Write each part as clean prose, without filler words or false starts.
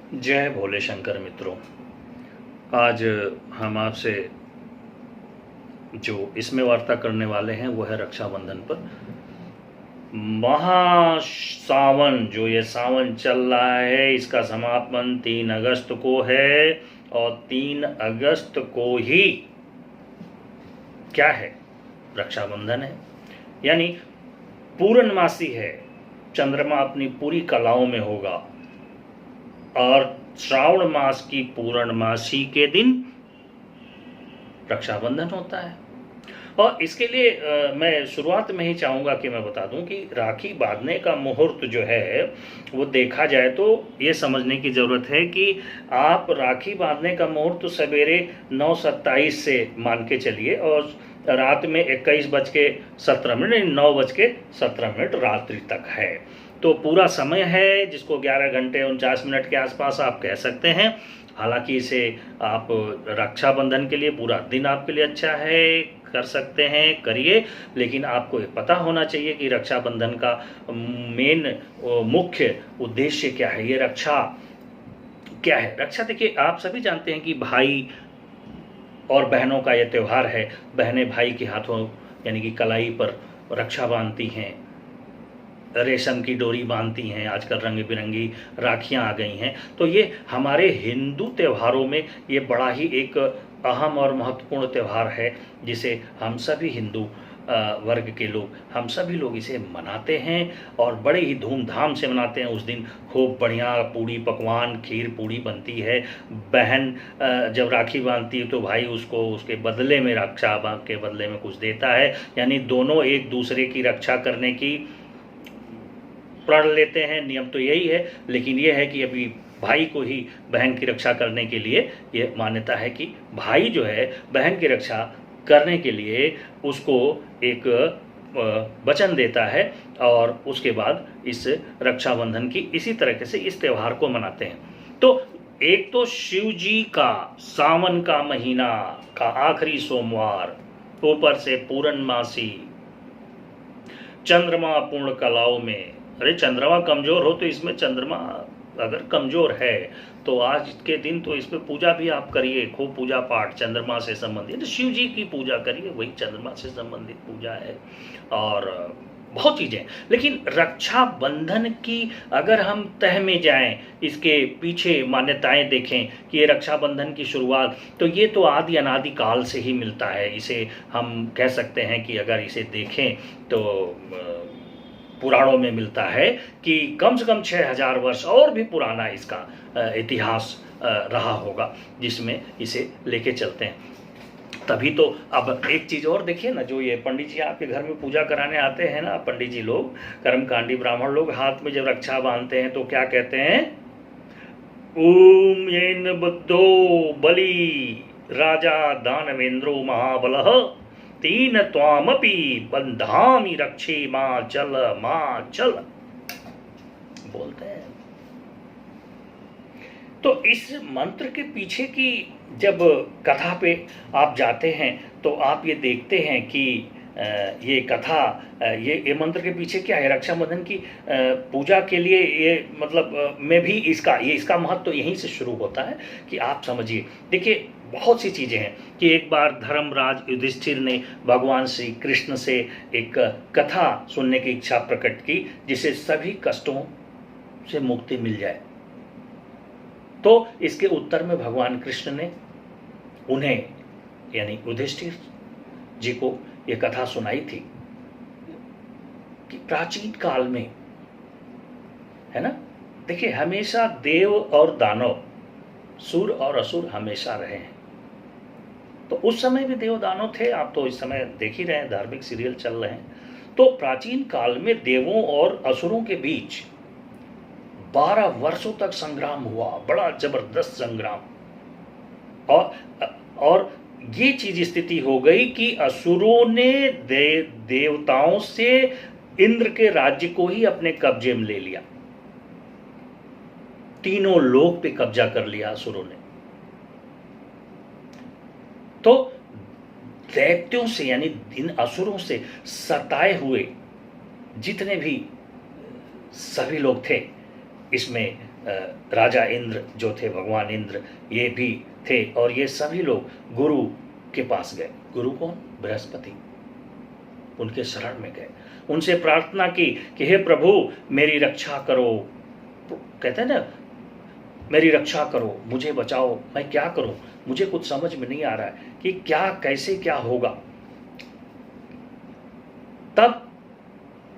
जय भोले शंकर मित्रों। आज हम आपसे जो इसमें वार्ता करने वाले हैं वो है रक्षाबंधन पर। महासावन जो ये सावन चल रहा है, इसका समापन 3 अगस्त को है और 3 अगस्त को ही क्या है, रक्षाबंधन है। यानी पूर्णमासी है, चंद्रमा अपनी पूरी कलाओं में होगा और श्रावण मास की पूर्णमासी के दिन रक्षाबंधन होता है। और इसके लिए मैं शुरुआत में ही चाहूँगा कि मैं बता दूं कि राखी बांधने का मुहूर्त जो है वो देखा जाए तो ये समझने की ज़रूरत है कि आप राखी बांधने का मुहूर्त सवेरे 9:27 से मान के चलिए और रात में 21:17 9:17 रात्रि तक है। तो पूरा समय है, जिसको 11 घंटे 49 मिनट के आसपास आप कह सकते हैं। हालांकि इसे आप रक्षाबंधन के लिए पूरा दिन आपके लिए अच्छा है, कर सकते हैं, करिए। लेकिन आपको ये पता होना चाहिए कि रक्षाबंधन का मेन मुख्य उद्देश्य क्या है, ये रक्षा क्या है। रक्षा देखिए, आप सभी जानते हैं कि भाई और बहनों का ये त्यौहार है। बहनें भाई के हाथों यानी कि कलाई पर रक्षा बांधती हैं, रेशम की डोरी बांधती हैं, आजकल रंग बिरंगी राखियां आ गई हैं। तो ये हमारे हिंदू त्योहारों में ये बड़ा ही एक अहम और महत्वपूर्ण त्यौहार है, जिसे हम सभी हिंदू वर्ग के लोग, हम सभी लोग इसे मनाते हैं और बड़े ही धूमधाम से मनाते हैं। उस दिन खूब बढ़िया पूड़ी पकवान, खीर पूड़ी बनती है। बहन जब राखी बांधती है तो भाई उसको उसके बदले में, रक्षा के बदले में कुछ देता है। यानी दोनों एक दूसरे की रक्षा करने की प्रण लेते हैं। नियम तो यही है, लेकिन यह है कि अभी भाई को ही बहन की रक्षा करने के लिए ये मान्यता है कि भाई जो है बहन की रक्षा करने के लिए उसको एक वचन देता है और उसके बाद इस रक्षाबंधन की इसी तरीके से इस त्यौहार को मनाते हैं। तो एक तो शिव जी का सावन का महीना का आखिरी सोमवार, ऊपर से पूर्णमासी, चंद्रमा पूर्ण कलाओं में। अरे चंद्रमा कमजोर हो तो इसमें चंद्रमा अगर कमजोर है तो आज के दिन तो इस पे पूजा भी आप करिए, खूब पूजा पाठ चंद्रमा से संबंधित, शिव जी की पूजा करिए, वही चंद्रमा से संबंधित पूजा है और बहुत चीज़ें। लेकिन रक्षाबंधन की अगर हम तह में जाएं, इसके पीछे मान्यताएं देखें कि ये रक्षाबंधन की शुरुआत तो ये तो आदि अनादि काल से ही मिलता है। इसे हम कह सकते हैं कि अगर इसे देखें तो पुराणों में मिलता है कि कम से कम 6000 वर्ष और भी पुराना इसका इतिहास रहा होगा, जिसमें इसे लेके चलते हैं। तभी तो अब एक चीज़ और देखिए ना, जो ये पंडित जी आपके घर में पूजा कराने आते हैं ना, पंडित जी लोग, कर्मकांडी ब्राह्मण लोग, हाथ में जब रक्षा बांधते हैं तो क्या कहते हैं, ओम येन बुद्धो बलि राजा दानवेंद्रो महाबलः तीन त्वामपि बंधामि रक्षे मां चल बोलते हैं। तो इस मंत्र के पीछे की जब कथा पे आप जाते हैं तो आप ये देखते हैं कि ये कथा, ये मंत्र के पीछे क्या है, रक्षाबंधन की पूजा के लिए ये मतलब में भी इसका महत्व तो यहीं से शुरू होता है कि आप समझिए। देखिए बहुत सी चीज़ें हैं कि एक बार धर्मराज युधिष्ठिर ने भगवान श्री कृष्ण से एक कथा सुनने की इच्छा प्रकट की, जिसे सभी कष्टों से मुक्ति मिल जाए। तो इसके उत्तर में भगवान कृष्ण ने उन्हें यानी युधिष्ठिर जी को ये कथा सुनाई थी कि प्राचीन काल में, है ना, देखिए हमेशा देव और दानव, सुर और असुर हमेशा रहे हैं। तो उस समय भी देव दानव थे, आप तो इस समय देख ही रहे हैं, धार्मिक सीरियल चल रहे हैं। तो प्राचीन काल में देवों और असुरों के बीच 12 वर्षों तक संग्राम हुआ, बड़ा जबरदस्त संग्राम। और ये चीज स्थिति हो गई कि असुरों ने देवताओं से इंद्र के राज्य को ही अपने कब्जे में ले लिया। तीनों लोक पे कब्जा कर लिया असुरों ने। तो दैत्यों से यानी इन असुरों से सताए हुए जितने भी सभी लोग थे, इसमें राजा इंद्र जो थे, भगवान इंद्र, ये भी थे, और ये सभी लोग गुरु के पास गए। गुरु कौन? बृहस्पति। उनके शरण में गए, उनसे प्रार्थना की कि हे प्रभु मेरी रक्षा करो। कहते हैं ना, मेरी रक्षा करो, मुझे बचाओ, मैं क्या करूं, मुझे कुछ समझ में नहीं आ रहा है कि क्या, कैसे क्या होगा। तब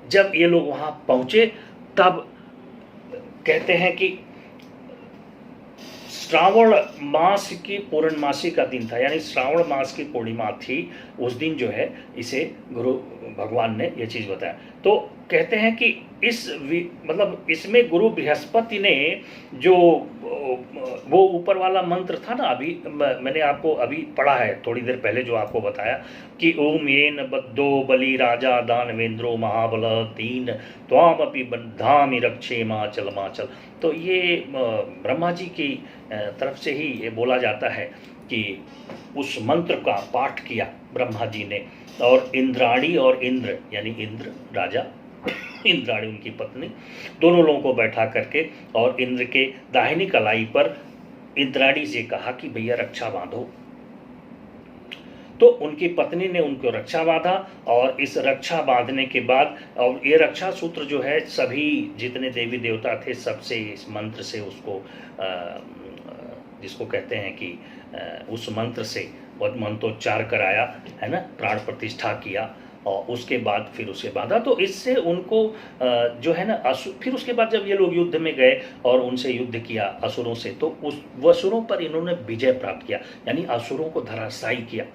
जब ये लोग वहां पहुंचे, तब कहते हैं कि श्रावण मास की पूर्णमासी का दिन था, यानी श्रावण मास की पूर्णिमा थी। उस दिन जो है इसे गुरु भगवान ने ये चीज़ बताया। तो कहते हैं कि मतलब इसमें गुरु बृहस्पति ने जो वो ऊपर वाला मंत्र था ना, अभी मैंने आपको अभी पढ़ा है थोड़ी देर पहले, जो आपको बताया कि ओम येन बद्धो बलि राजा दानवेंद्रो महाबल तीन त्वामपि बद्धामि रक्षे माचल माचल। तो ये ब्रह्मा जी की तरफ से ही ये बोला जाता है कि उस मंत्र का पाठ किया ब्रह्मा जी ने, और इंद्राणी और इंद्र, यानी इंद्र राजा, इंद्राणी उनकी पत्नी, दोनों लोगों को बैठा करके और इंद्र के दाहिनी कलाई पर इंद्राणी से कहा कि भैया रक्षा बांधो। तो उनकी पत्नी ने उनको रक्षा बांधा, और इस रक्षा बांधने के बाद, और ये रक्षा सूत्र जो है सभी जितने देवी देवता थे सबसे इस मंत्र से उसको जिसको कहते हैं कि उस मंत्र से मंत्रोच्चार कराया, है ना, प्राण प्रतिष्ठा किया, और उसके बाद फिर उसे बांधा। तो इससे उनको जो है ना फिर उसके बाद जब ये लोग युद्ध में गए और उनसे युद्ध किया असुरों से, तो उस असुरों पर इन्होंने विजय प्राप्त किया, यानी असुरों को धराशायी किया।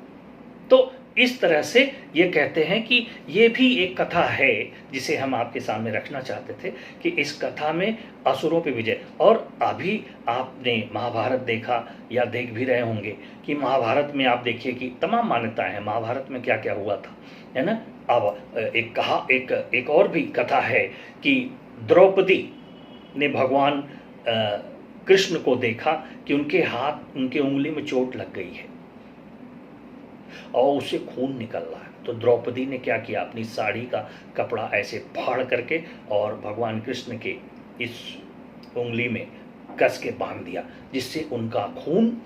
तो इस तरह से ये कहते हैं कि ये भी एक कथा है जिसे हम आपके सामने रखना चाहते थे कि इस कथा में असुरों पे विजय। और अभी आपने महाभारत देखा या देख भी रहे होंगे कि महाभारत में आप देखिए कि तमाम मान्यताएं हैं, महाभारत में क्या क्या हुआ था, है ना। अब एक और भी कथा है कि द्रौपदी ने भगवान कृष्ण को देखा कि उनके हाथ, उनके उंगली में चोट लग गई है और उससे खून निकल रहा है। तो द्रौपदी ने क्या किया, अपनी साड़ी का कपड़ा ऐसे फाड़ करके और भगवान कृष्ण के इस उंगली में कस के बांध दिया, जिससे उनका खून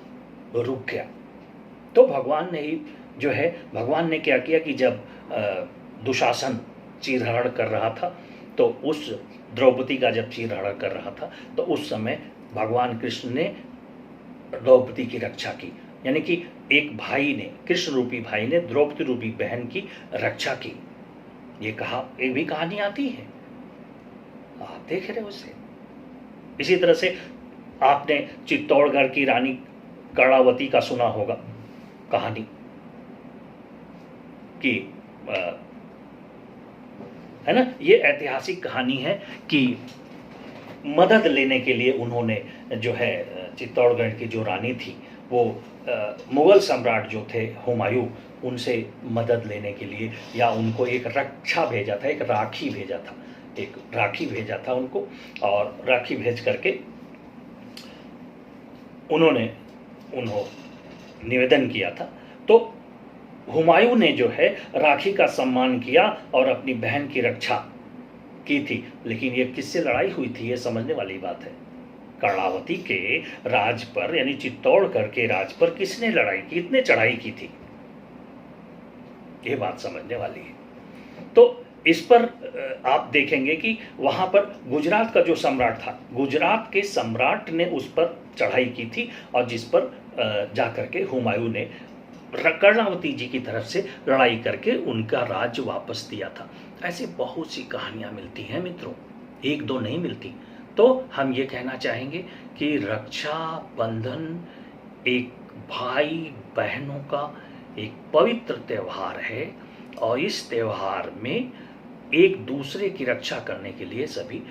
रुक गया। तो भगवान ने ही जो है, भगवान ने क्या किया कि जब दुशासन चीरहरण कर रहा था, तो उस द्रौपदी का जब चीरहरण कर रहा था, तो उस समय भगवान कृष्ण ने द्रौपदी की रक्षा की, यानी कि एक भाई ने, कृष्ण रूपी भाई ने द्रौपदी रूपी बहन की रक्षा की। ये कहा, एक भी कहानी आती है, आप देख रहे हो उसे। इसी तरह से आपने चित्तौड़गढ़ की रानी कर्णावती का सुना होगा कहानी कि है ना, ये ऐतिहासिक कहानी है कि मदद लेने के लिए उन्होंने जो है चित्तौड़गढ़ की जो रानी थी, वो मुगल सम्राट जो थे हुमायूं, उनसे मदद लेने के लिए, या उनको एक रक्षा भेजा था, एक राखी भेजा था, एक राखी भेजा था उनको, और राखी भेज करके उन्होंने निवेदन किया था। तो हुमायूं ने जो है राखी का सम्मान किया और अपनी बहन की रक्षा की थी। लेकिन ये किससे लड़ाई हुई थी, ये समझने वाली बात है। कर्णावती के राज पर, यानी चित्तौड़गढ़ के राज पर किसने लड़ाई की, कितने चढ़ाई की थी, ये बात समझने वाली है। तो इस पर आप देखेंगे कि वहां पर गुजरात का जो सम्राट था, गुजरात के सम्राट ने उस पर चढ़ाई की थी, और जिस पर जाकर के हुमायूं ने कर्णावती जी की तरफ से लड़ाई करके उनका राज्य वापस दिया था। ऐसे बहुत सी कहानियां मिलती हैं मित्रों, एक दो नहीं मिलती। तो हम ये कहना चाहेंगे कि रक्षा बंधन एक भाई बहनों का एक पवित्र त्यौहार है, और इस त्यौहार में एक दूसरे की रक्षा करने के लिए सभी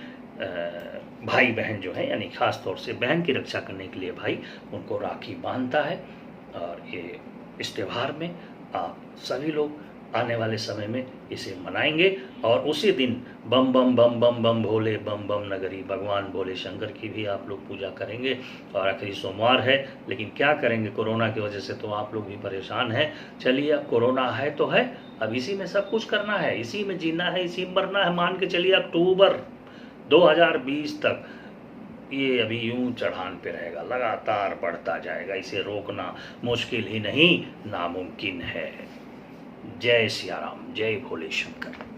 भाई बहन जो है, यानी खास तौर से बहन की रक्षा करने के लिए भाई उनको राखी बांधता है। और ये इस त्यौहार में आप सभी लोग आने वाले समय में इसे मनाएंगे, और उसी दिन बम बम बम बम बम भोले बम बम नगरी भगवान भोले शंकर की भी आप लोग पूजा करेंगे। और आखिरी सोमवार है, लेकिन क्या करेंगे, कोरोना की वजह से तो आप लोग भी परेशान हैं। चलिए, अब कोरोना है तो है, अब इसी में सब कुछ करना है, इसी में जीना है, इसी में मरना है। मान के चलिए अक्टूबर 2020 तक ये अभी यूं चढ़ान पे रहेगा, लगातार बढ़ता जाएगा, इसे रोकना मुश्किल ही नहीं नामुमकिन है। जय सिया राम, जय भोले शंकर।